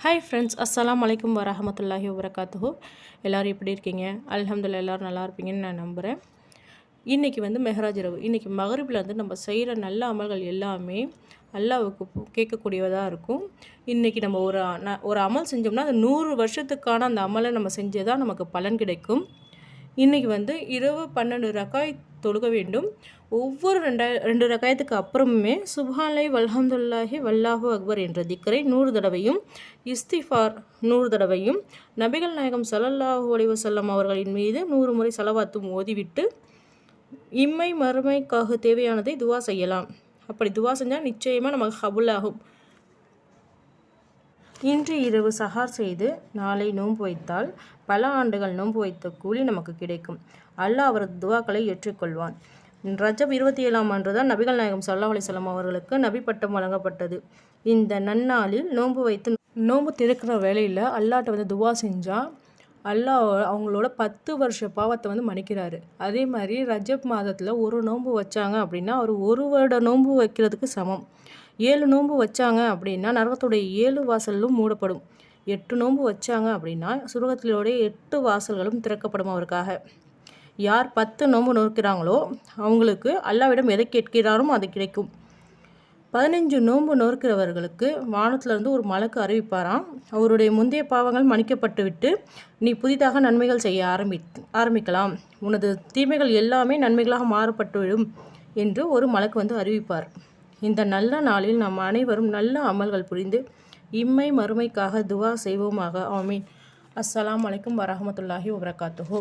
Hi friends, அஸ்ஸலாமு அலைக்கும் வரஹமத்துல்லாஹி வபரகாத்துஹு. எல்லோரும் எப்படி இருக்கீங்க? அல்ஹம்துலில்லாஹ் எல்லோரும் நல்லா இருப்பீங்கன்னு நான் நம்புகிறேன். இன்றைக்கி மெஹராஜ் இரவு. இன்றைக்கி மகரிபில் நம்ம செய்கிற நல்ல அமல்கள் எல்லாமே அல்லாஹ்வுக்கு கேட்கக்கூடியதாக இருக்கும். இன்றைக்கி நம்ம ஒரு அமல் செஞ்சோம்னா அது 100 வருஷத்துக்கான அந்த அமலை நம்ம செஞ்சதான் நமக்கு பலன் கிடைக்கும். இன்றைக்கி இரவு 12 ரக்காய் தொழுக வேண்டும். ஒவ்வொரு 2 ரக்காயத்துக்கு அப்புறமுமே சுப்ஹானல்லாஹி வல்ஹம்துலில்லாஹி வல்லாஹு அக்பர் என்ற திக்ரை 100 தடவையும், இஸ்திஃபார் 100 தடவையும், நபிகள் நாயகம் ஸல்லல்லாஹு அலைஹி வஸல்லம் அவர்களின் மீது 100 முறை ஸலவாத்தும் ஓதிவிட்டு இம்மை மறுமைக்காக தேவையானதை துவா செய்யலாம். அப்படி துவா செஞ்சால் நிச்சயமாக நமக்கு கபூல் ஆகும். இன்று இரவு சஹார் செய்து நாளை நோன்பு வைத்தால் பல ஆண்டுகள் நோன்பு வைத்த கூலி நமக்கு கிடைக்கும். அல்லாஹ் அவரது துவாக்களை ஏற்றுக்கொள்வான். ரஜப் 27ஆம் அன்று தான் நபிகள் நாயகம் ஸல்லல்லாஹு அலைஹி வஸல்லம் அவர்களுக்கு நபி பட்டம் வழங்கப்பட்டது. இந்த நன்னாளில் நோன்பு திறக்கிற வேளையில் அல்லாஹ்ட்ட துவா செஞ்சால் அல்லாஹ் அவங்களோட 10 வருஷ பாவத்தை மன்னிக்கிறாரு. அதே மாதிரி ரஜப் மாதத்தில் ஒரு நோன்பு வச்சாங்க அப்படின்னா அவர் 1 வருட நோன்பு வைக்கிறதுக்கு சமம். 7 நோன்பு வச்சாங்க அப்படின்னா நரகத்துடைய 7 வாசலும் மூடப்படும். 8 நோன்பு வச்சாங்க அப்படின்னா சுருகத்திலோடைய 8 வாசல்களும் திறக்கப்படும் அவருக்காக. யார் 10 நோன்பு நோக்கிறாங்களோ அவங்களுக்கு அல்லாஹ்விடம் எதை கேட்கிறாரோ அது கிடைக்கும். 15 நோன்பு நோக்கிறவர்களுக்கு வானத்திலிருந்து ஒரு மலக்கு அறிவிப்பாராம், அவருடைய முந்தைய பாவங்கள் மன்னிக்கப்பட்டு விட்டு நீ புதிதாக நன்மைகள் செய்ய ஆரம்பிக்கலாம், உனது தீமைகள் எல்லாமே நன்மைகளாக மாறப்பட்டுவிடும் என்று ஒரு மலக்கு அறிவிப்பார். இந்த நல்ல நாளில் நாம் அனைவரும் நல்ல அமல்கள் புரிந்து இம்மை மறுமைக்காக துவா செய்வோமாக. ஆமீன். அஸ்ஸலாமு அலைக்கும் வரஹமத்துல்லாஹி வபரகாத்துஹு.